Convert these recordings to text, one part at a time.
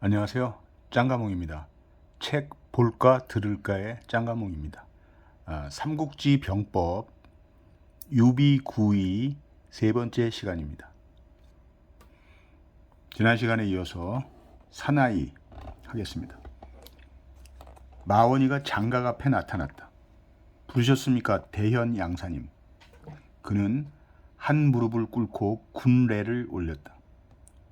안녕하세요. 짱가몽입니다. 책 볼까 들을까의 짱가몽입니다. 삼국지 병법 유비구이 세 번째 시간입니다. 지난 시간에 이어서 사나이 하겠습니다. 마원이가 장각 앞에 나타났다. 부르셨습니까? 대현 양사님. 그는 한 무릎을 꿇고 군례를 올렸다.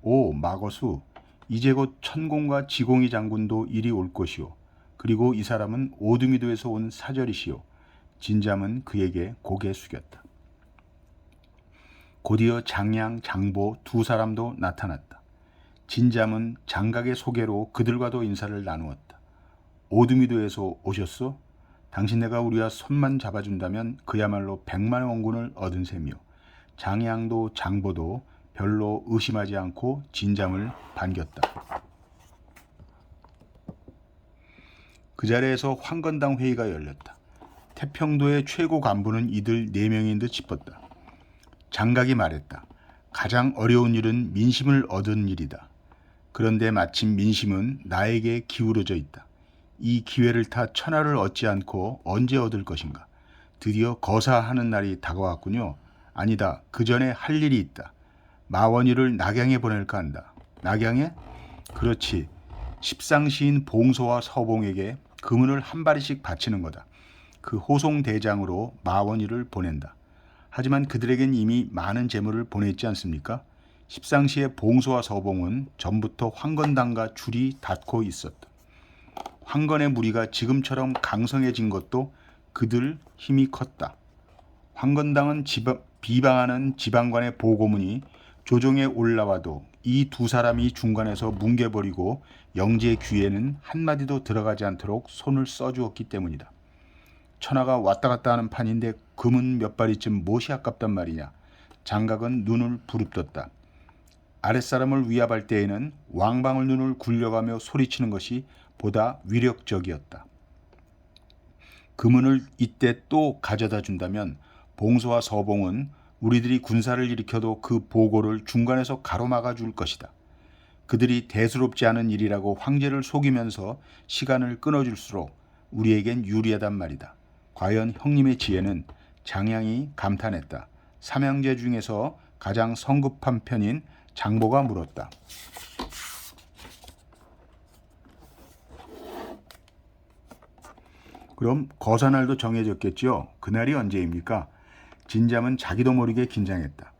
오 마거수, 이제 곧 천공과 지공이 장군도 이리 올 것이오. 그리고 이 사람은 오두미도에서 온 사절이시오. 진잠은 그에게 고개 숙였다. 곧이어 장양, 장보 두 사람도 나타났다. 진잠은 장각의 소개로 그들과도 인사를 나누었다. 오두미도에서 오셨소? 당신네가 우리와 손만 잡아준다면 그야말로 100만의 원군을 얻은 셈이오. 장양도 장보도 별로 의심하지 않고 진잠을 반겼다. 그 자리에서 황건당 회의가 열렸다. 태평도의 최고 간부는 이들 4명인 듯 싶었다. 장각이 말했다. 가장 어려운 일은 민심을 얻은 일이다. 그런데 마침 민심은 나에게 기울어져 있다. 이 기회를 타 천하를 얻지 않고 언제 얻을 것인가? 드디어 거사하는 날이 다가왔군요. 아니다. 그 전에 할 일이 있다. 마원이를 낙양에 보낼까 한다. 낙양에? 그렇지. 십상시인 봉소와 서봉에게 금은을 한 바리씩 바치는 거다. 그 호송대장으로 마원이를 보낸다. 하지만 그들에겐 이미 많은 재물을 보냈지 않습니까? 십상시의 봉소와 서봉은 전부터 황건당과 줄이 닿고 있었다. 황건의 무리가 지금처럼 강성해진 것도 그들 힘이 컸다. 황건당은 비방하는 지방관의 보고문이 조정에 올라와도 이 두 사람이 중간에서 뭉개버리고 영지의 귀에는 한마디도 들어가지 않도록 손을 써주었기 때문이다. 천하가 왔다 갔다 하는 판인데 금은 몇 바리쯤 못이 아깝단 말이냐. 장각은 눈을 부릅떴다. 아랫사람을 위압할 때에는 왕방울 눈을 굴려가며 소리치는 것이 보다 위력적이었다. 금은을 이때 또 가져다 준다면 봉소와 서봉은 우리들이 군사를 일으켜도 그 보고를 중간에서 가로막아 줄 것이다. 그들이 대수롭지 않은 일이라고 황제를 속이면서 시간을 끊어줄수록 우리에겐 유리하단 말이다. 과연 형님의 지혜는? 장양이 감탄했다. 삼형제 중에서 가장 성급한 편인 장보가 물었다. 그럼 거사날도 정해졌겠지요? 그날이 언제입니까? 진잠은 자기도 모르게 긴장했다.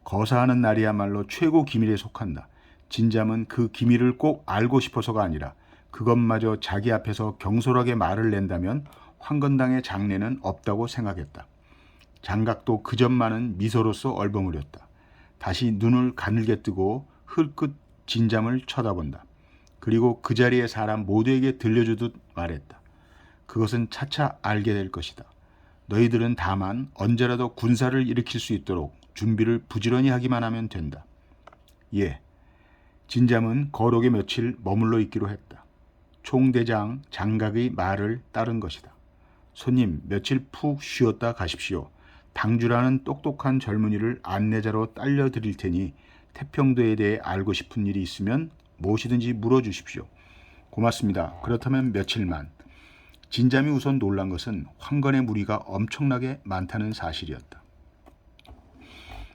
거사하는 날이야말로 최고 기밀에 속한다. 진잠은 그 기밀을 꼭 알고 싶어서가 아니라 그것마저 자기 앞에서 경솔하게 말을 낸다면 황건당의 장래는 없다고 생각했다. 장각도 그 점만은 미소로써 얼버무렸다. 다시 눈을 가늘게 뜨고 흘끗 진잠을 쳐다본다. 그리고 그 자리의 사람 모두에게 들려주듯 말했다. 그것은 차차 알게 될 것이다. 너희들은 다만 언제라도 군사를 일으킬 수 있도록 준비를 부지런히 하기만 하면 된다. 예. 진잠은 거록에 며칠 머물러 있기로 했다. 총대장 장각의 말을 따른 것이다. 손님, 며칠 푹 쉬었다 가십시오. 당주라는 똑똑한 젊은이를 안내자로 딸려 드릴 테니 태평도에 대해 알고 싶은 일이 있으면 무엇이든지 물어주십시오. 고맙습니다. 그렇다면 며칠만. 진잠이 우선 놀란 것은 황건의 무리가 엄청나게 많다는 사실이었다.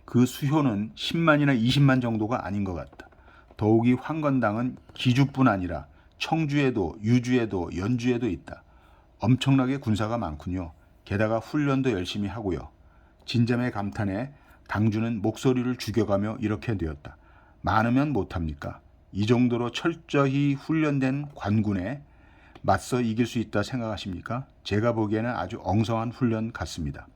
그 수효는 10만이나 20만 정도가 아닌 것 같다. 더욱이 황건당은 기주뿐 아니라 청주에도 유주에도 연주에도 있다. 엄청나게 군사가 많군요. 게다가 훈련도 열심히 하고요. 진잠의 감탄에 당주는 목소리를 죽여가며 이렇게 되었다. 많으면 못합니까? 이 정도로 철저히 훈련된 관군에 맞서 이길 수 있다 생각하십니까? 제가 보기에는 아주 엉성한 훈련 같습니다.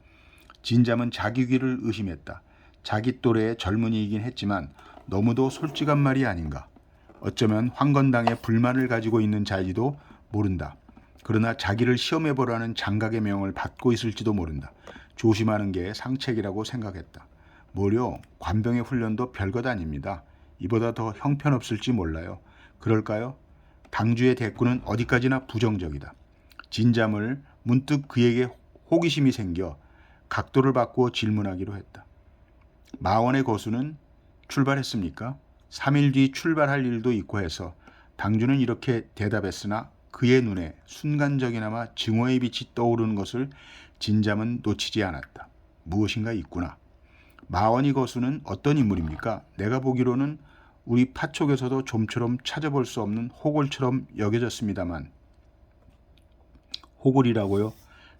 진잠은 자기 귀를 의심했다. 자기 또래의 젊은이이긴 했지만 너무도 솔직한 말이 아닌가. 어쩌면 황건당의 불만을 가지고 있는 자일지도 모른다. 그러나 자기를 시험해보라는 장각의 명을 받고 있을지도 모른다. 조심하는 게 상책이라고 생각했다. 뭐려, 관병의 훈련도 별것 아닙니다. 이보다 더 형편없을지 몰라요. 그럴까요? 당주의 대꾸는 어디까지나 부정적이다. 진잠을 문득 그에게 호기심이 생겨 각도를 바꾸어 질문하기로 했다. 마원의 거수는 출발했습니까? 3일 뒤 출발할 일도 있고 해서 당주는 이렇게 대답했으나 그의 눈에 순간적이나마 증오의 빛이 떠오르는 것을 진잠은 놓치지 않았다. 무엇인가 있구나. 마원이 거수는 어떤 인물입니까? 내가 보기로는 우리 파촉에서도 좀처럼 찾아볼 수 없는 호골처럼 여겨졌습니다만. 호골이라고요?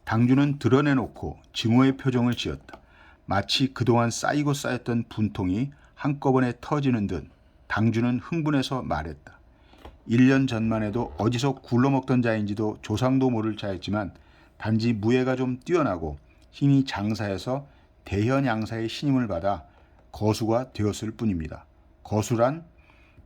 당주는 드러내놓고 증오의 표정을 지었다. 마치 그동안 쌓이고 쌓였던 분통이 한꺼번에 터지는 듯 당주는 흥분해서 말했다. 1년 전만 해도 어디서 굴러먹던 자인지도 조상도 모를 자였지만 단지 무예가 좀 뛰어나고 힘이 장사해서 대현 양사의 신임을 받아 거수가 되었을 뿐입니다. 거수란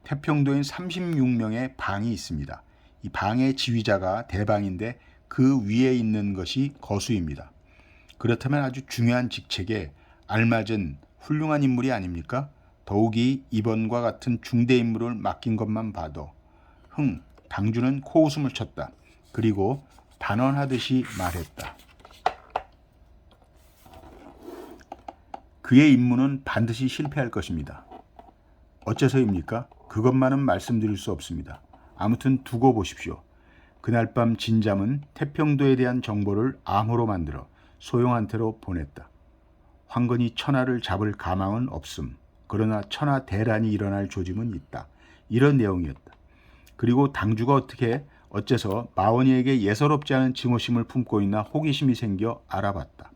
태평도인 36명의 방이 있습니다. 이 방의 지휘자가 대방인데 그 위에 있는 것이 거수입니다. 그렇다면 아주 중요한 직책에 알맞은 훌륭한 인물이 아닙니까? 더욱이 이번과 같은 중대 임무를 맡긴 것만 봐도 당주는 코웃음을 쳤다. 그리고 단언하듯이 말했다. 그의 임무는 반드시 실패할 것입니다. 어째서입니까? 그것만은 말씀드릴 수 없습니다. 아무튼 두고 보십시오. 그날 밤 진잠은 태평도에 대한 정보를 암호로 만들어 소용한테로 보냈다. 황건이 천하를 잡을 가망은 없음. 그러나 천하 대란이 일어날 조짐은 있다. 이런 내용이었다. 그리고 당주가 어째서 마원이에게 예사롭지 않은 증오심을 품고 있나 호기심이 생겨 알아봤다.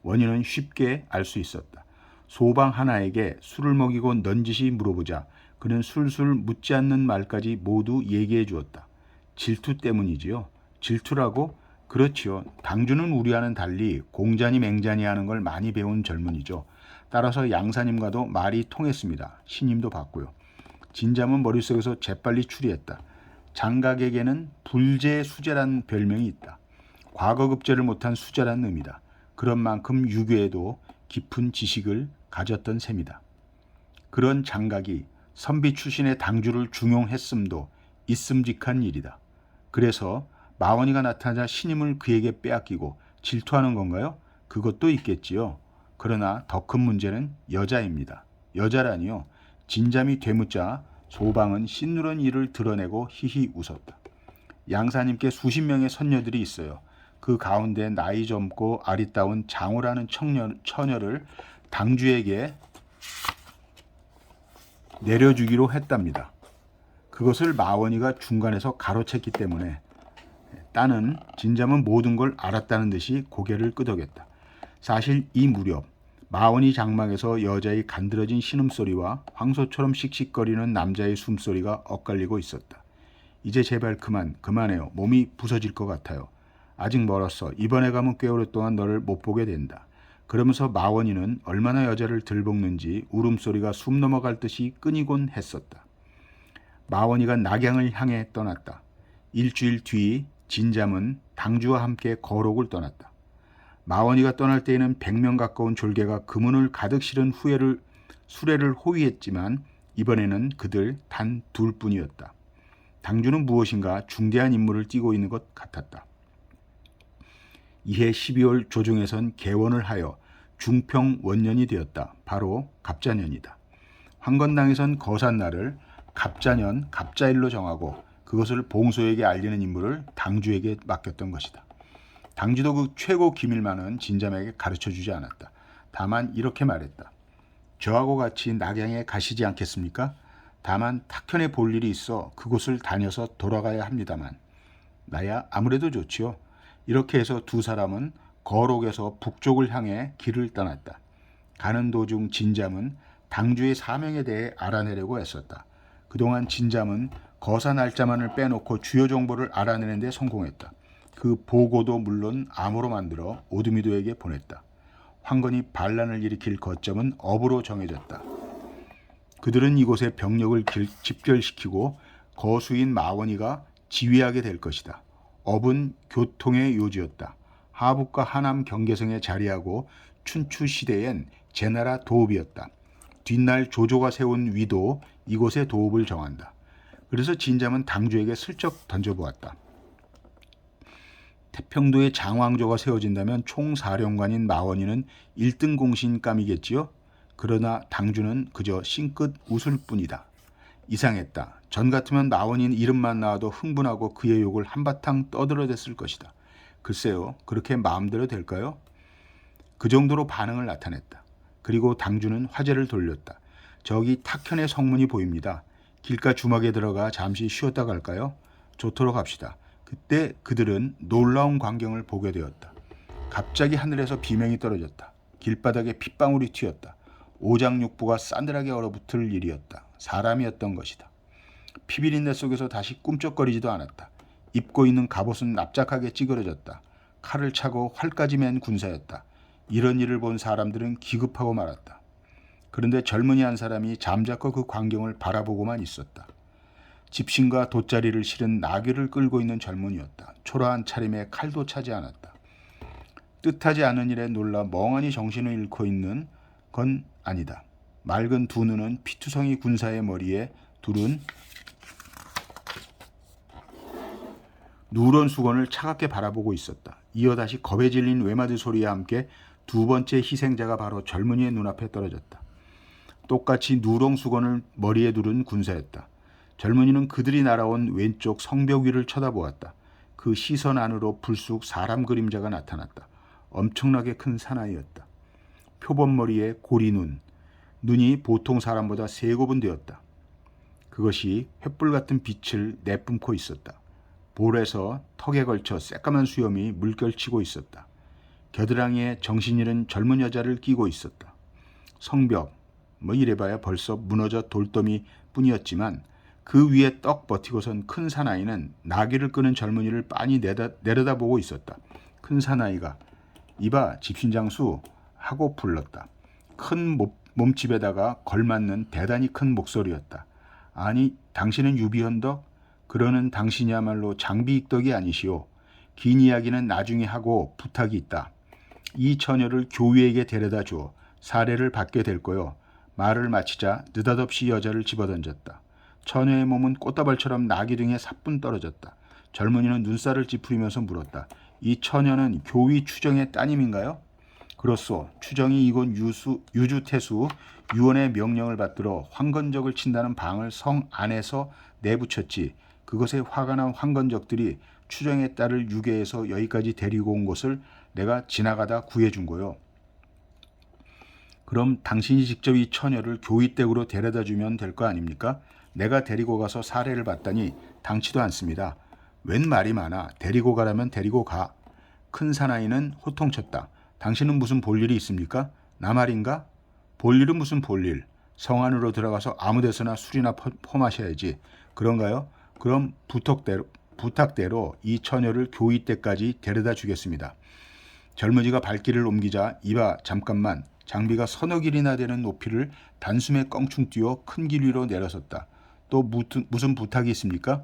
원인은 쉽게 알 수 있었다. 소방 하나에게 술을 먹이고 넌지시 물어보자 그는 술술 묻지 않는 말까지 모두 얘기해 주었다. 질투 때문이지요. 질투라고? 그렇지요. 당주는 우리와는 달리 공자니 맹자니 하는 걸 많이 배운 젊은이죠. 따라서 양사님과도 말이 통했습니다. 신임도 받고요. 진잠은 머릿속에서 재빨리 추리했다. 장각에게는 불제수제란 별명이 있다. 과거급제를 못한 수제란 의미다. 그런 만큼 유교에도 깊은 지식을 가졌던 셈이다. 그런 장각이 선비 출신의 당주를 중용했음도 있음직한 일이다. 그래서 마원이가 나타나자 신임을 그에게 빼앗기고 질투하는 건가요? 그것도 있겠지요. 그러나 더 큰 문제는 여자입니다. 여자라니요. 진잠이 되묻자 소방은 신누런 일을 드러내고 히히 웃었다. 양사님께 수십 명의 선녀들이 있어요. 그 가운데 나이 젊고 아리따운 장호라는 처녀를 당주에게 내려주기로 했답니다. 그것을 마원이가 중간에서 가로챘기 때문에 따는 진잠은 모든 걸 알았다는 듯이 고개를 끄덕였다. 사실 이 무렵 마원이 장막에서 여자의 간드러진 신음소리와 황소처럼 씩씩거리는 남자의 숨소리가 엇갈리고 있었다. 이제 제발 그만해요. 몸이 부서질 것 같아요. 아직 멀었어. 이번에 가면 꽤 오랫동안 너를 못 보게 된다. 그러면서 마원이는 얼마나 여자를 들볶는지 울음소리가 숨 넘어갈 듯이 끊이곤 했었다. 마원이가 낙양을 향해 떠났다. 일주일 뒤 진잠은 당주와 함께 거록을 떠났다. 마원이가 떠날 때에는 100명 가까운 졸개가 금은을 가득 실은 수레를 호위했지만 이번에는 그들 단 둘뿐이었다. 당주는 무엇인가 중대한 임무를 띠고 있는 것 같았다. 이해 12월 조정에선 개원을 하여 중평 원년이 되었다. 바로 갑자년이다. 황건당에선 거삿날을 갑자년 갑자일로 정하고 그것을 봉소에게 알리는 임무를 당주에게 맡겼던 것이다. 당주도 그 최고 기밀만은 진잠에게 가르쳐주지 않았다. 다만 이렇게 말했다. 저하고 같이 낙양에 가시지 않겠습니까? 다만 탁현에 볼 일이 있어 그곳을 다녀서 돌아가야 합니다만. 나야 아무래도 좋지요. 이렇게 해서 두 사람은 거록에서 북쪽을 향해 길을 떠났다. 가는 도중 진잠은 당주의 사명에 대해 알아내려고 애썼다. 그동안 진잠은 거사 날짜만을 빼놓고 주요 정보를 알아내는 데 성공했다. 그 보고도 물론 암호로 만들어 오드미도에게 보냈다. 황건이 반란을 일으킬 거점은 업으로 정해졌다. 그들은 이곳에 병력을 집결시키고 거수인 마원이가 지휘하게 될 것이다. 업은 교통의 요지였다. 하북과 하남 경계성에 자리하고 춘추 시대엔 제나라 도읍이었다. 뒷날 조조가 세운 위도 이곳의 도읍을 정한다. 그래서 진잠은 당주에게 슬쩍 던져보았다. 태평도에 장왕조가 세워진다면 총사령관인 마원이는 1등 공신감이겠지요. 그러나 당주는 그저 싱긋 웃을 뿐이다. 이상했다. 전 같으면 나원인 이름만 나와도 흥분하고 그의 욕을 한바탕 떠들어댔을 것이다. 글쎄요, 그렇게 마음대로 될까요? 그 정도로 반응을 나타냈다. 그리고 당주는 화제를 돌렸다. 저기 탁현의 성문이 보입니다. 길가 주막에 들어가 잠시 쉬었다 갈까요? 좋도록 합시다. 그때 그들은 놀라운 광경을 보게 되었다. 갑자기 하늘에서 비명이 떨어졌다. 길바닥에 핏방울이 튀었다. 오장육부가 싸늘하게 얼어붙을 일이었다. 사람이었던 것이다. 피비린내 속에서 다시 꿈쩍거리지도 않았다. 입고 있는 갑옷은 납작하게 찌그러졌다. 칼을 차고 활까지 맨 군사였다. 이런 일을 본 사람들은 기급하고 말았다. 그런데 젊은이 한 사람이 잠자코 그 광경을 바라보고만 있었다. 집신과 돗자리를 실은 나귀를 끌고 있는 젊은이였다. 초라한 차림에 칼도 차지 않았다. 뜻하지 않은 일에 놀라 멍하니 정신을 잃고 있는 건 아니다. 맑은 두 눈은 피투성이 군사의 머리에 두른 누런 수건을 차갑게 바라보고 있었다. 이어 다시 겁에 질린 외마디 소리와 함께 두 번째 희생자가 바로 젊은이의 눈앞에 떨어졌다. 똑같이 누렁 수건을 머리에 두른 군사였다. 젊은이는 그들이 날아온 왼쪽 성벽 위를 쳐다보았다. 그 시선 안으로 불쑥 사람 그림자가 나타났다. 엄청나게 큰 사나이였다. 표범머리에 고리눈, 눈이 보통 사람보다 3곱은 되었다. 그것이 횃불 같은 빛을 내뿜고 있었다. 볼에서 턱에 걸쳐 새까만 수염이 물결치고 있었다. 겨드랑이에 정신 잃은 젊은 여자를 끼고 있었다. 성벽, 이래봐야 벌써 무너져 돌더미 뿐이었지만 그 위에 떡 버티고선 큰 사나이는 나귀를 끄는 젊은이를 빤히 내려다보고 있었다. 큰 사나이가 이봐 집신장수 하고 불렀다. 큰 몸집에다가 걸맞는 대단히 큰 목소리였다. 아니 당신은 유비언덕? 그러는 당신이야말로 장비익덕이 아니시오. 긴 이야기는 나중에 하고 부탁이 있다. 이 처녀를 교위에게 데려다 줘. 사례를 받게 될 거요. 말을 마치자 느닷없이 여자를 집어던졌다. 처녀의 몸은 꽃다발처럼 나귀 등에 사뿐 떨어졌다. 젊은이는 눈살을 찌푸리면서 물었다. 이 처녀는 교위 추정의 따님인가요? 그렇소. 추정이 이곳 유주태수 유언의 명령을 받들어 황건적을 친다는 방을 성 안에서 내붙였지. 그것에 화가 난 황건적들이 추정의 딸을 유괴해서 여기까지 데리고 온 것을 내가 지나가다 구해준 거요. 그럼 당신이 직접 이 처녀를 교위댁으로 데려다 주면 될 거 아닙니까? 내가 데리고 가서 사례를 받다니 당치도 않습니다. 웬 말이 많아. 데리고 가라면 데리고 가. 큰 사나이는 호통쳤다. 당신은 무슨 볼일이 있습니까? 나 말인가? 볼일은 무슨 볼일. 성 안으로 들어가서 아무 데서나 술이나 퍼마셔야지. 그런가요? 그럼 부탁대로 이 처녀를 교위댁까지 데려다 주겠습니다. 젊은이가 발길을 옮기자 이봐 잠깐만. 장비가 서너 길이나 되는 높이를 단숨에 껑충 뛰어 큰 길 위로 내려섰다. 또 무슨 부탁이 있습니까?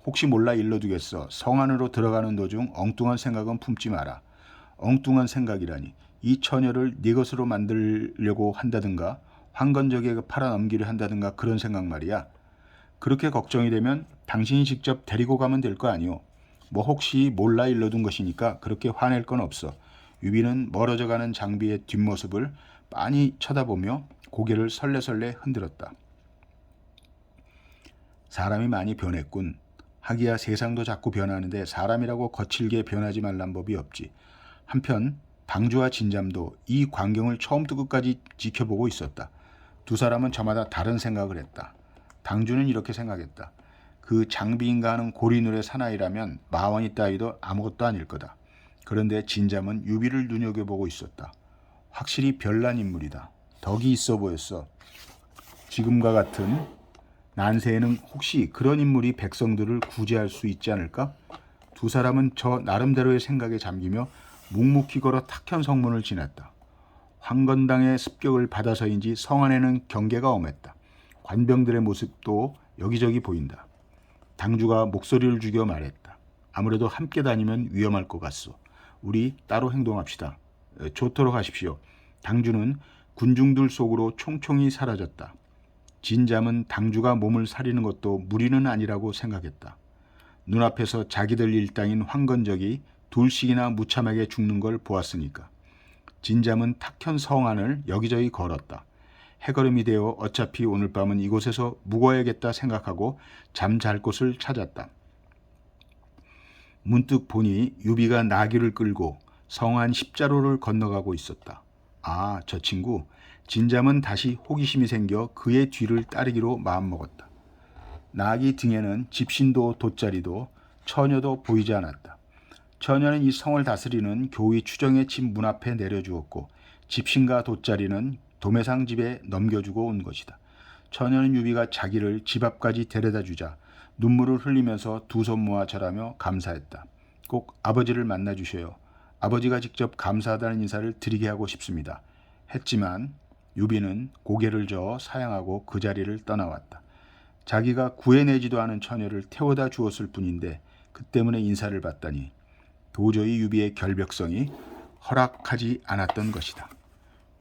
혹시 몰라 일러두겠어. 성 안으로 들어가는 도중 엉뚱한 생각은 품지 마라. 엉뚱한 생각이라니. 이 처녀를 네 것으로 만들려고 한다든가 황건적에게 팔아넘기려 한다든가 그런 생각 말이야. 그렇게 걱정이 되면 당신이 직접 데리고 가면 될 거 아니오. 혹시 몰라 일러둔 것이니까 그렇게 화낼 건 없어. 유비는 멀어져가는 장비의 뒷모습을 빤히 쳐다보며 고개를 설레설레 흔들었다. 사람이 많이 변했군. 하기야 세상도 자꾸 변하는데 사람이라고 거칠게 변하지 말란 법이 없지. 한편 당주와 진잠도 이 광경을 처음부터 끝까지 지켜보고 있었다. 두 사람은 저마다 다른 생각을 했다. 당주는 이렇게 생각했다. 그 장비인가 하는 고리눌의 사나이라면 마원이 따위도 아무것도 아닐 거다. 그런데 진잠은 유비를 눈여겨보고 있었다. 확실히 별난 인물이다. 덕이 있어 보였어. 지금과 같은 난세에는 혹시 그런 인물이 백성들을 구제할 수 있지 않을까? 두 사람은 저 나름대로의 생각에 잠기며 묵묵히 걸어 탁현 성문을 지났다. 황건당의 습격을 받아서인지 성 안에는 경계가 엄했다. 관병들의 모습도 여기저기 보인다. 당주가 목소리를 죽여 말했다. 아무래도 함께 다니면 위험할 것 같소. 우리 따로 행동합시다. 좋도록 하십시오. 당주는 군중들 속으로 총총히 사라졌다. 진잠은 당주가 몸을 사리는 것도 무리는 아니라고 생각했다. 눈앞에서 자기들 일당인 황건적이 둘씩이나 무참하게 죽는 걸 보았으니까. 진잠은 탁현 성안을 여기저기 걸었다. 해걸음이 되어 어차피 오늘 밤은 이곳에서 묵어야겠다 생각하고 잠잘 곳을 찾았다. 문득 보니 유비가 나귀를 끌고 성안 십자로를 건너가고 있었다. 아, 저 친구. 진잠은 다시 호기심이 생겨 그의 뒤를 따르기로 마음먹었다. 나귀 등에는 집신도 돗자리도 처녀도 보이지 않았다. 처녀는 이 성을 다스리는 교위 추정의 집 문 앞에 내려주었고 집신과 돗자리는 도매상 집에 넘겨주고 온 것이다. 처녀는 유비가 자기를 집 앞까지 데려다 주자 눈물을 흘리면서 두 손 모아 절하며 감사했다. 꼭 아버지를 만나 주셔요. 아버지가 직접 감사하다는 인사를 드리게 하고 싶습니다. 했지만 유비는 고개를 저어 사양하고 그 자리를 떠나왔다. 자기가 구해내지도 않은 처녀를 태워다 주었을 뿐인데 그 때문에 인사를 받다니 도저히 유비의 결벽성이 허락하지 않았던 것이다.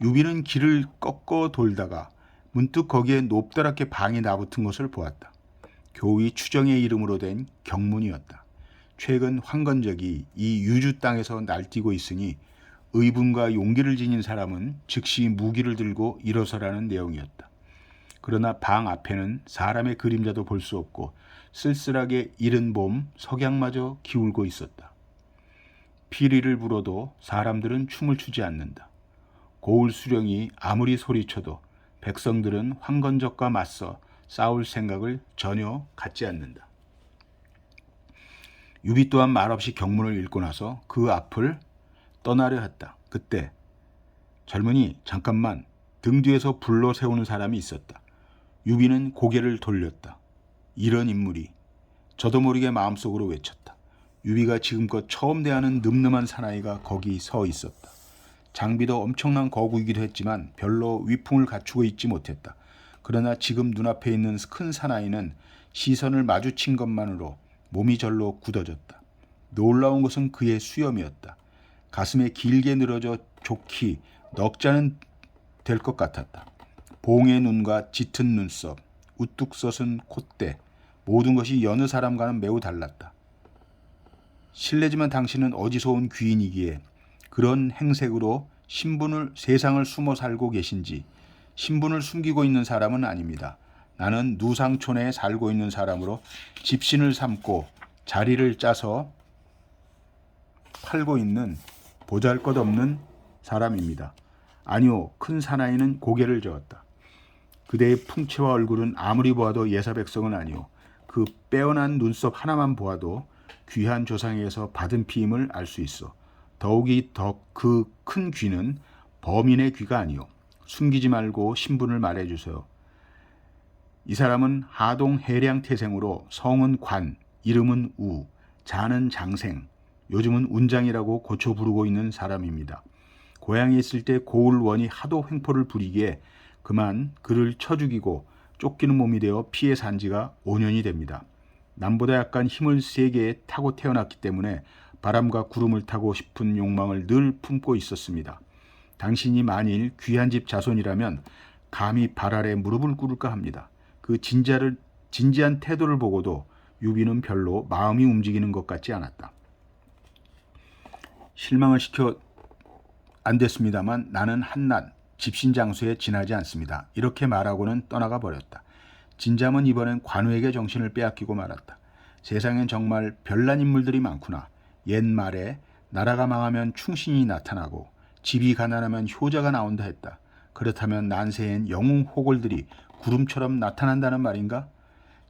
유비는 길을 꺾어 돌다가 문득 거기에 높다랗게 방이 나붙은 것을 보았다. 교위 추정의 이름으로 된 경문이었다. 최근 황건적이 이 유주 땅에서 날뛰고 있으니 의분과 용기를 지닌 사람은 즉시 무기를 들고 일어서라는 내용이었다. 그러나 방 앞에는 사람의 그림자도 볼 수 없고 쓸쓸하게 이른 봄 석양마저 기울고 있었다. 피리를 불어도 사람들은 춤을 추지 않는다. 고을 수령이 아무리 소리쳐도 백성들은 황건적과 맞서 싸울 생각을 전혀 갖지 않는다. 유비 또한 말없이 경문을 읽고 나서 그 앞을 떠나려 했다. 그때 젊은이 잠깐만 등 뒤에서 불러 세우는 사람이 있었다. 유비는 고개를 돌렸다. 이런 인물이 저도 모르게 마음속으로 외쳤다. 유비가 지금껏 처음 대하는 늠름한 사나이가 거기 서 있었다. 장비도 엄청난 거구이기도 했지만 별로 위풍을 갖추고 있지 못했다. 그러나 지금 눈앞에 있는 큰 사나이는 시선을 마주친 것만으로 몸이 절로 굳어졌다. 놀라운 것은 그의 수염이었다. 가슴에 길게 늘어져 좋기 넉 잔은 될 것 같았다. 봉의 눈과 짙은 눈썹, 우뚝 솟은 콧대, 모든 것이 여느 사람과는 매우 달랐다. 실례지만 당신은 어디서 온 귀인이기에 그런 행색으로 세상을 숨어 살고 계신지 신분을 숨기고 있는 사람은 아닙니다. 나는 누상촌에 살고 있는 사람으로 집신을 삼고 자리를 짜서 팔고 있는 보잘것없는 사람입니다. 아니요, 큰 사나이는 고개를 저었다. 그대의 풍채와 얼굴은 아무리 보아도 예사 백성은 아니오. 그 빼어난 눈썹 하나만 보아도 귀한 조상에게서 받은 피임을 알 수 있어. 더욱이 더 그 큰 귀는 범인의 귀가 아니오. 숨기지 말고 신분을 말해주세요. 이 사람은 하동 해량 태생으로 성은 관, 이름은 우, 자는 장생, 요즘은 운장이라고 고쳐 부르고 있는 사람입니다. 고향에 있을 때 고을원이 하도 횡포를 부리기에 그만 그를 쳐 죽이고 쫓기는 몸이 되어 피해 산 지가 5년이 됩니다. 남보다 약간 힘을 세게 타고 태어났기 때문에 바람과 구름을 타고 싶은 욕망을 늘 품고 있었습니다. 당신이 만일 귀한 집 자손이라면 감히 발 아래 무릎을 꿇을까 합니다. 그 진지한 태도를 보고도 유비는 별로 마음이 움직이는 것 같지 않았다. 실망을 시켜 안 됐습니다만 나는 한낱 집신 장소에 지나지 않습니다. 이렇게 말하고는 떠나가 버렸다. 진잠은 이번엔 관우에게 정신을 빼앗기고 말았다. 세상엔 정말 별난 인물들이 많구나. 옛말에 나라가 망하면 충신이 나타나고 집이 가난하면 효자가 나온다 했다. 그렇다면 난세엔 영웅 호골들이 구름처럼 나타난다는 말인가?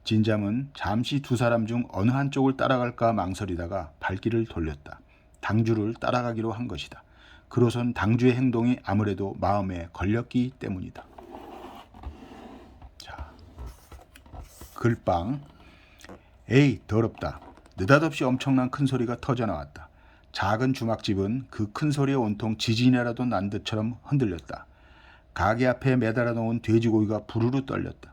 진잠은 잠시 두 사람 중 어느 한쪽을 따라갈까 망설이다가 발길을 돌렸다. 당주를 따라가기로 한 것이다. 그로선 당주의 행동이 아무래도 마음에 걸렸기 때문이다. 자, 글빵. 에이, 더럽다. 느닷없이 엄청난 큰 소리가 터져나왔다. 작은 주막집은 그 큰 소리에 온통 지진이라도 난 듯처럼 흔들렸다. 가게 앞에 매달아 놓은 돼지고기가 부르르 떨렸다.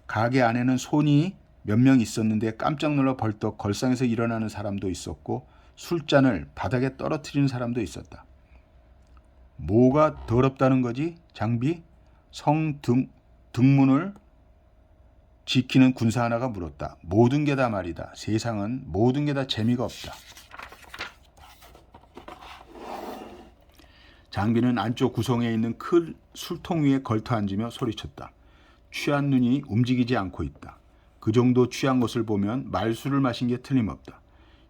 가게 안에는 손이 몇 명 있었는데 깜짝 놀라 벌떡 걸상에서 일어나는 사람도 있었고 술잔을 바닥에 떨어뜨리는 사람도 있었다. 뭐가 더럽다는 거지? 장비? 등문을 지키는 군사 하나가 물었다. 모든 게 다 말이다. 세상은 모든 게 다 재미가 없다. 장비는 안쪽 구성에 있는 큰 술통 위에 걸터 앉으며 소리쳤다. 취한 눈이 움직이지 않고 있다. 그 정도 취한 것을 보면 말술을 마신 게 틀림없다.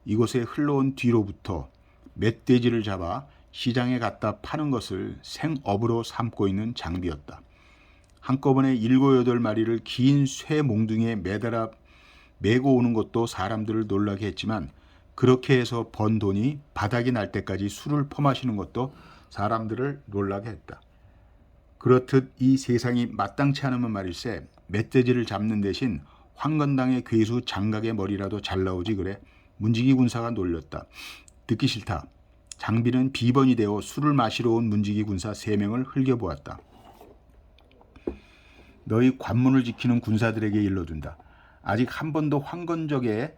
이곳에 흘러온 뒤로부터 멧돼지를 잡아 시장에 갖다 파는 것을 생업으로 삼고 있는 장비였다. 한꺼번에 7, 8마리를 긴 쇠 몽둥이에 매달아 메고 오는 것도 사람들을 놀라게 했지만 그렇게 해서 번 돈이 바닥이 날 때까지 술을 퍼마시는 것도 사람들을 놀라게 했다. 그렇듯 이 세상이 마땅치 않으면 말일세 멧돼지를 잡는 대신 황건당의 괴수 장각의 머리라도 잘 나오지 그래. 문지기 군사가 놀렸다. 듣기 싫다. 장비는 비번이 되어 술을 마시러 온 문지기 군사 3명을 흘겨보았다. 너희 관문을 지키는 군사들에게 일러준다. 아직 한 번도 황건적에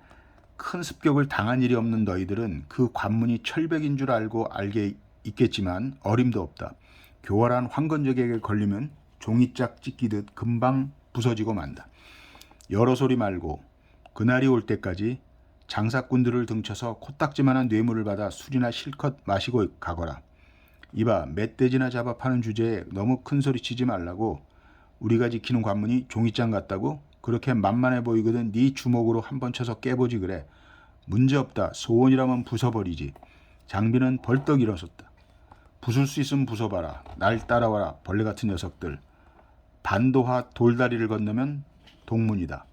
큰 습격을 당한 일이 없는 너희들은 그 관문이 철벽인 줄 알고 알게 있겠지만 어림도 없다. 교활한 황건적에게 걸리면 종이짝 찢기듯 금방 부서지고 만다. 여러 소리 말고 그날이 올 때까지 장사꾼들을 등쳐서 코딱지만한 뇌물을 받아 술이나 실컷 마시고 가거라. 이봐, 멧돼지나 잡아 파는 주제에 너무 큰 소리 치지 말라고. 우리가 지키는 관문이 종이장 같다고? 그렇게 만만해 보이거든 네 주먹으로 한번 쳐서 깨보지 그래. 문제없다. 소원이라면 부숴버리지. 장비는 벌떡 일어섰다. 부술 수 있으면 부숴봐라. 날 따라와라. 벌레 같은 녀석들. 반도하 돌다리를 건너면 동문이다.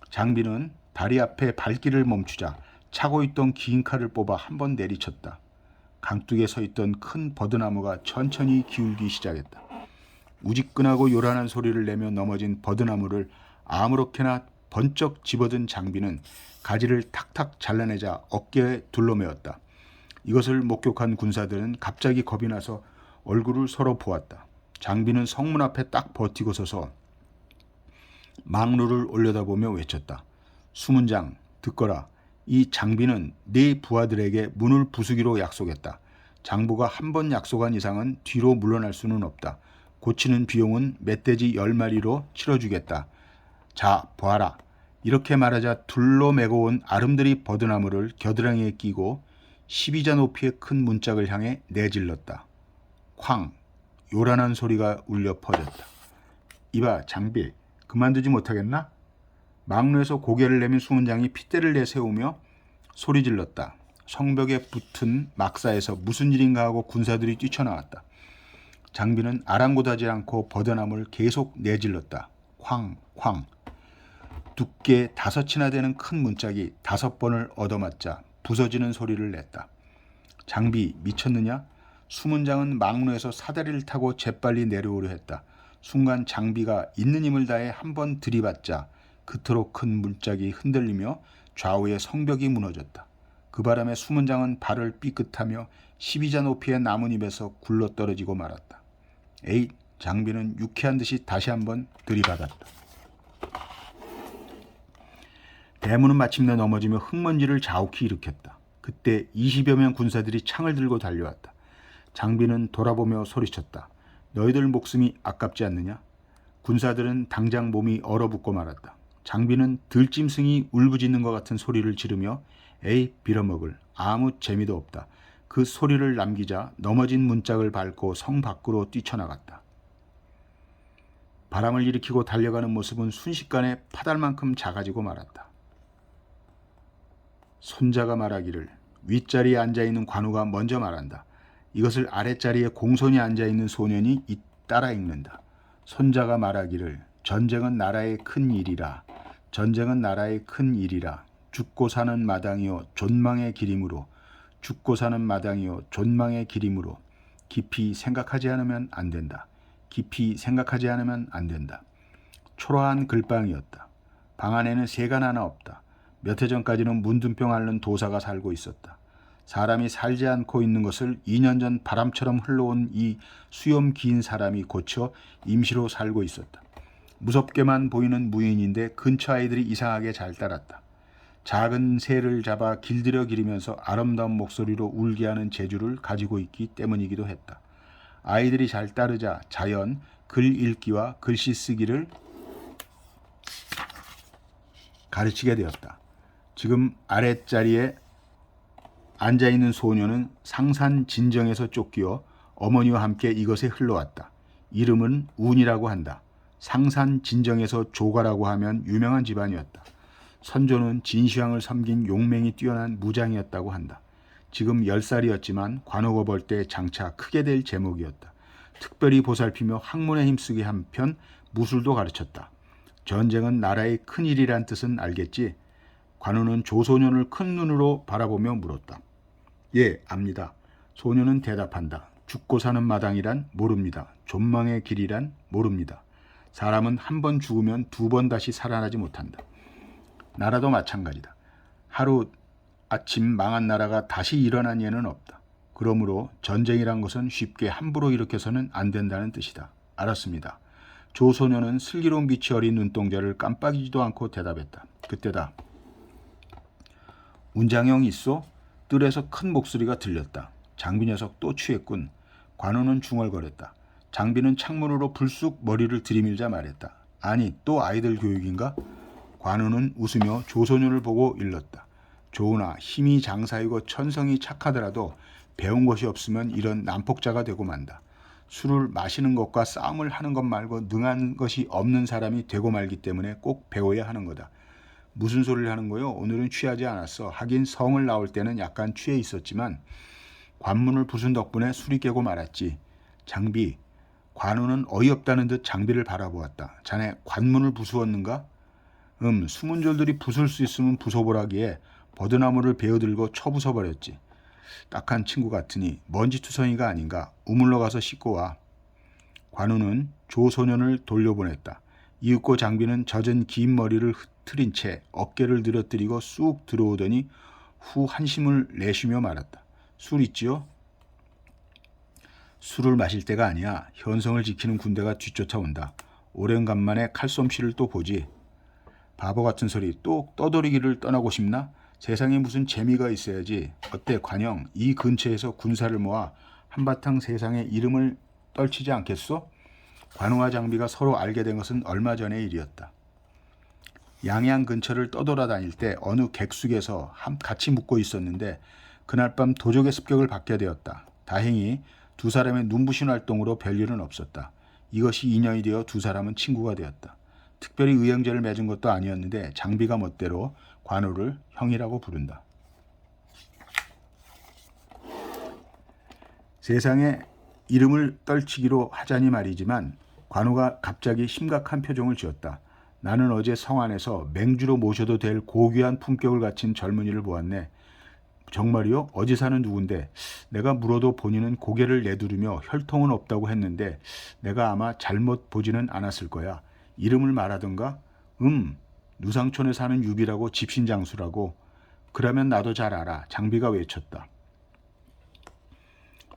장비는 다리 앞에 발길을 멈추자 차고 있던 긴 칼을 뽑아 한번 내리쳤다. 강둑에 서 있던 큰 버드나무가 천천히 기울기 시작했다. 우지끈하고 요란한 소리를 내며 넘어진 버드나무를 아무렇게나 번쩍 집어든 장비는 가지를 탁탁 잘라내자 어깨에 둘러매었다. 이것을 목격한 군사들은 갑자기 겁이 나서 얼굴을 서로 보았다. 장비는 성문 앞에 딱 버티고 서서 망루를 올려다보며 외쳤다. 수문장, 듣거라. 이 장비는 네 부하들에게 문을 부수기로 약속했다. 장부가 한 번 약속한 이상은 뒤로 물러날 수는 없다. 고치는 비용은 멧돼지 10마리로 치러주겠다. 자, 보아라. 이렇게 말하자 둘러매고 온 아름드리 버드나무를 겨드랑이에 끼고 12자 높이의 큰 문짝을 향해 내질렀다. 쾅! 요란한 소리가 울려 퍼졌다. 이봐, 장비. 그만두지 못하겠나? 망루에서 고개를 내민 수문장이 핏대를 내세우며 소리 질렀다. 성벽에 붙은 막사에서 무슨 일인가 하고 군사들이 뛰쳐나왔다. 장비는 아랑곳하지 않고 버드나무를 계속 내질렀다. 쾅, 쾅. 두께 5치나 되는 큰 문짝이 5번을 얻어맞자 부서지는 소리를 냈다. 장비, 미쳤느냐? 수문장은 망루에서 사다리를 타고 재빨리 내려오려 했다. 순간 장비가 있는 힘을 다해 한번 들이받자 그토록 큰 문짝이 흔들리며 좌우의 성벽이 무너졌다. 그 바람에 수문장은 발을 삐끗하며 12자 높이의 나뭇잎에서 굴러떨어지고 말았다. 에잇! 장비는 유쾌한 듯이 다시 한번 들이받았다. 대문은 마침내 넘어지며 흙먼지를 자욱히 일으켰다. 그때 20여 명 군사들이 창을 들고 달려왔다. 장비는 돌아보며 소리쳤다. 너희들 목숨이 아깝지 않느냐? 군사들은 당장 몸이 얼어붙고 말았다. 장비는 들짐승이 울부짖는 것 같은 소리를 지르며 에이 빌어먹을 아무 재미도 없다. 그 소리를 남기자 넘어진 문짝을 밟고 성 밖으로 뛰쳐나갔다. 바람을 일으키고 달려가는 모습은 순식간에 파달만큼 작아지고 말았다. 손자가 말하기를 윗자리에 앉아있는 관우가 먼저 말한다. 이것을 아랫자리에 공손히 앉아있는 소년이 잇따라 읽는다. 손자가 말하기를 전쟁은 나라의 큰 일이라. 전쟁은 나라의 큰 일이라. 죽고 사는 마당이요 존망의 길이므로. 죽고 사는 마당이요 존망의 길이므로. 깊이 생각하지 않으면 안 된다. 깊이 생각하지 않으면 안 된다. 초라한 글방이었다. 방 안에는 세간 하나 없다. 몇 해 전까지는 문둥병 앓는 도사가 살고 있었다. 사람이 살지 않고 있는 것을 2년 전 바람처럼 흘러온 이 수염 긴 사람이 고쳐 임시로 살고 있었다. 무섭게만 보이는 무인인데 근처 아이들이 이상하게 잘 따랐다. 작은 새를 잡아 길들여 기리면서 아름다운 목소리로 울게 하는 재주를 가지고 있기 때문이기도 했다. 아이들이 잘 따르자 자연 글 읽기와 글씨 쓰기를 가르치게 되었다. 지금 아랫자리에 앉아있는 소녀는 상산 진정에서 쫓기어 어머니와 함께 이것에 흘러왔다. 이름은 운이라고 한다. 상산 진정에서 조가라고 하면 유명한 집안이었다. 선조는 진시황을 섬긴 용맹이 뛰어난 무장이었다고 한다. 지금 10살이었지만 관우가 볼 때 장차 크게 될 제목이었다. 특별히 보살피며 학문에 힘쓰게 한편 무술도 가르쳤다. 전쟁은 나라의 큰일이란 뜻은 알겠지? 관우는 조소년을 큰 눈으로 바라보며 물었다. 예, 압니다. 소년은 대답한다. 죽고 사는 마당이란 모릅니다. 존망의 길이란 모릅니다. 사람은 한 번 죽으면 2번 다시 살아나지 못한다. 나라도 마찬가지다. 하루 아침 망한 나라가 다시 일어난 예는 없다. 그러므로 전쟁이란 것은 쉽게 함부로 일으켜서는 안 된다는 뜻이다. 알았습니다. 조소년은 슬기로운 빛이 어린 눈동자를 깜빡이지도 않고 대답했다. 그때다. 운장형 있소? 뜰에서 큰 목소리가 들렸다. 장비 녀석 또 취했군. 관우는 중얼거렸다. 장비는 창문으로 불쑥 머리를 들이밀자 말했다. 아니, 또 아이들 교육인가? 관우는 웃으며 조소년을 보고 일렀다. 조은아, 힘이 장사이고 천성이 착하더라도 배운 것이 없으면 이런 난폭자가 되고 만다. 술을 마시는 것과 싸움을 하는 것 말고 능한 것이 없는 사람이 되고 말기 때문에 꼭 배워야 하는 거다. 무슨 소리를 하는 거요? 오늘은 취하지 않았어. 하긴 성을 나올 때는 약간 취해 있었지만 관문을 부순 덕분에 술이 깨고 말았지. 장비, 관우는 어이없다는 듯 장비를 바라보았다. 자네 관문을 부수었는가? 수문졸들이 부술 수 있으면 부숴보라기에 버드나무를 베어들고 쳐부숴버렸지. 딱한 친구 같으니 먼지투성이가 아닌가. 우물러 가서 씻고 와. 관우는 조소년을 돌려보냈다. 이윽고 장비는 젖은 긴 머리를 흐트린 채 어깨를 늘어뜨리고 쑥 들어오더니 후 한심을 내쉬며 말았다. 술 있지요? 술을 마실 때가 아니야. 현성을 지키는 군대가 뒤쫓아온다. 오랜간만에 칼솜씨를 또 보지. 바보 같은 소리. 또 떠돌이기를 떠나고 싶나? 세상에 무슨 재미가 있어야지. 어때 관영, 이 근처에서 군사를 모아 한바탕 세상의 이름을 떨치지 않겠소? 관우와 장비가 서로 알게 된 것은 얼마 전의 일이었다. 양양 근처를 떠돌아다닐 때 어느 객숙에서 같이 묵고 있었는데 그날 밤 도적의 습격을 받게 되었다. 다행히 두 사람의 눈부신 활동으로 별일은 없었다. 이것이 인연이 되어 두 사람은 친구가 되었다. 특별히 의형제를 맺은 것도 아니었는데 장비가 멋대로 관우를 형이라고 부른다. 세상에 이름을 떨치기로 하자니 말이지만 관우가 갑자기 심각한 표정을 지었다. 나는 어제 성안에서 맹주로 모셔도 될 고귀한 품격을 갖춘 젊은이를 보았네. 정말이요? 어제 사는 누군데? 내가 물어도 본인은 고개를 내두르며 혈통은 없다고 했는데 내가 아마 잘못 보지는 않았을 거야. 이름을 말하던가? 누상촌에 사는 유비라고 집신장수라고. 그러면 나도 잘 알아. 장비가 외쳤다.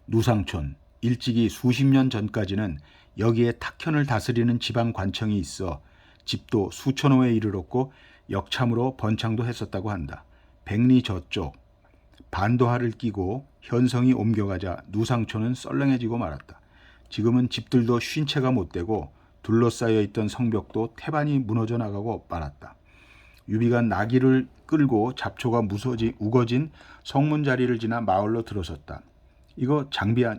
누상촌. 일찍이 수십 년 전까지는 여기에 탁현을 다스리는 지방 관청이 있어 집도 수천 호에 이르렀고 역참으로 번창도 했었다고 한다. 백리 저쪽 반도하를 끼고 현성이 옮겨가자 누상촌은 썰렁해지고 말았다. 지금은 집들도 쉰 채가 못 되고 둘러싸여 있던 성벽도 태반이 무너져 나가고 말았다. 유비가 나귀를 끌고 잡초가 우거진 성문 자리를 지나 마을로 들어섰다. 이거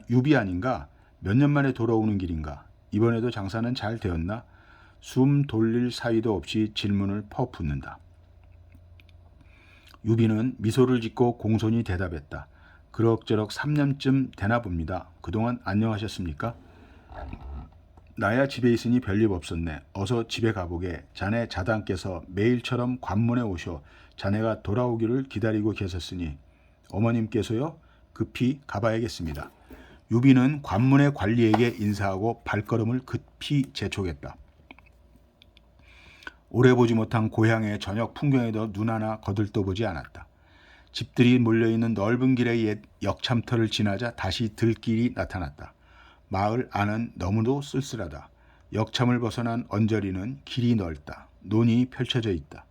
유비 아닌가? 몇 년 만에 돌아오는 길인가? 이번에도 장사는 잘 되었나? 숨 돌릴 사이도 없이 질문을 퍼붓는다. 유비는 미소를 짓고 공손히 대답했다. 그럭저럭 3년쯤 되나 봅니다. 그동안 안녕하셨습니까? 나야 집에 있으니 별일 없었네. 어서 집에 가보게. 자네 자당께서 매일처럼 관문에 오셔 자네가 돌아오기를 기다리고 계셨으니. 어머님께서요? 급히 가봐야겠습니다. 유비는 관문의 관리에게 인사하고 발걸음을 급히 재촉했다. 오래 보지 못한 고향의 저녁 풍경에도 눈 하나 거들떠보지 않았다. 집들이 몰려있는 넓은 길의 옛 역참터를 지나자 다시 들길이 나타났다. 마을 안은 너무도 쓸쓸하다. 역참을 벗어난 언저리는 길이 넓다. 논이 펼쳐져 있다.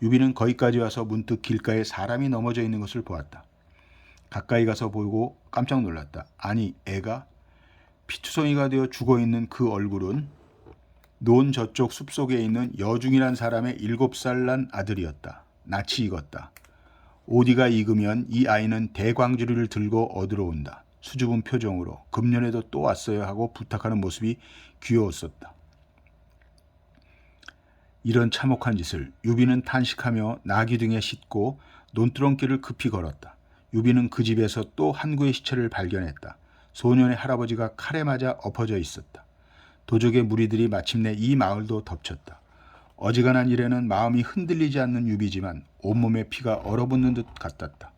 유비는 거기까지 와서 문득 길가에 사람이 넘어져 있는 것을 보았다. 가까이 가서 보고 깜짝 놀랐다. 아니, 애가 피투성이가 되어 죽어있는 그 얼굴은 논 저쪽 숲속에 있는 여중이란 사람의 7살 난 아들이었다. 낯이 익었다. 어디가 익으면 이 아이는 대광주리를 들고 얻으러 온다. 수줍은 표정으로 금년에도 또 왔어요 하고 부탁하는 모습이 귀여웠었다. 이런 참혹한 짓을 유비는 탄식하며 나귀 등에 싣고 논두렁길을 급히 걸었다. 유비는 그 집에서 또 한 구의 시체를 발견했다. 소년의 할아버지가 칼에 맞아 엎어져 있었다. 도적의 무리들이 마침내 이 마을도 덮쳤다. 어지간한 일에는 마음이 흔들리지 않는 유비지만 온몸에 피가 얼어붙는 듯 같았다.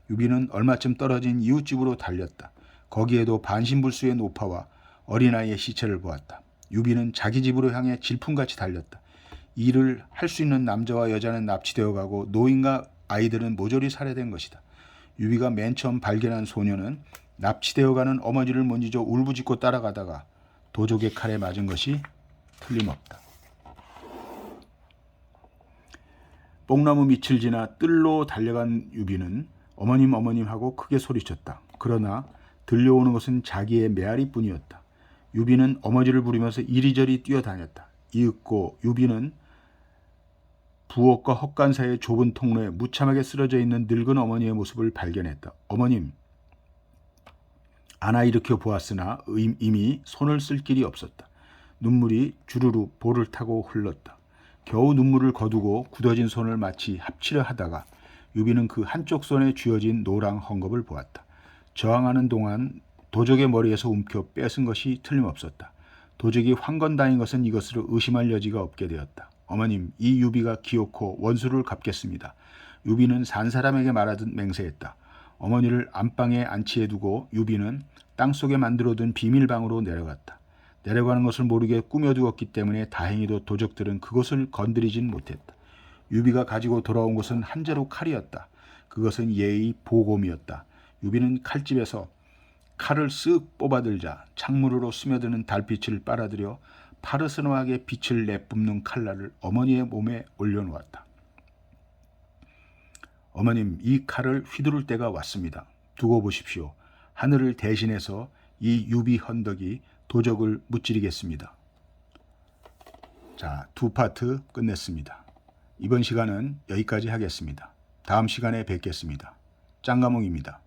유비는 얼마쯤 떨어진 이웃집으로 달렸다. 거기에도 반신불수의 노파와 어린아이의 시체를 보았다. 유비는 자기 집으로 향해 질풍같이 달렸다. 일을 할 수 있는 남자와 여자는 납치되어 가고 노인과 아이들은 모조리 살해된 것이다. 유비가 맨 처음 발견한 소녀는 납치되어 가는 어머니를 못 잊어 울부짖고 따라가다가 도적의 칼에 맞은 것이 틀림없다. 뽕나무 밑을 지나 뜰로 달려간 유비는 어머님 어머님 하고 크게 소리쳤다. 그러나 들려오는 것은 자기의 메아리뿐이었다. 유비는 어머니를 부르면서 이리저리 뛰어다녔다. 이윽고 유비는 부엌과 헛간 사이의 좁은 통로에 무참하게 쓰러져 있는 늙은 어머니의 모습을 발견했다. 어머님, 안아 일으켜 보았으나 이미 손을 쓸 길이 없었다. 눈물이 주르르 볼을 타고 흘렀다. 겨우 눈물을 거두고 굳어진 손을 마치 합치려 하다가 유비는 그 한쪽 손에 쥐어진 노랑 헝겊을 보았다. 저항하는 동안 도적의 머리에서 움켜 뺏은 것이 틀림없었다. 도적이 황건당인 것은 이것으로 의심할 여지가 없게 되었다. 어머님, 이 유비가 기어코 원수를 갚겠습니다. 유비는 산 사람에게 말하듯 맹세했다. 어머니를 안방에 안치해 두고 유비는 땅속에 만들어둔 비밀방으로 내려갔다. 내려가는 것을 모르게 꾸며두었기 때문에 다행히도 도적들은 그것을 건드리진 못했다. 유비가 가지고 돌아온 것은 한자루 칼이었다. 그것은 예의 보검이었다. 유비는 칼집에서 칼을 쓱 뽑아들자 창문으로 스며드는 달빛을 빨아들여 파르스노하게 빛을 내뿜는 칼날을 어머니의 몸에 올려놓았다. 어머님, 이 칼을 휘두를 때가 왔습니다. 두고 보십시오. 하늘을 대신해서 이 유비 헌덕이 도적을 무찌르겠습니다. 자, 두 파트 끝냈습니다. 이번 시간은 여기까지 하겠습니다. 다음 시간에 뵙겠습니다. 짱가몽입니다.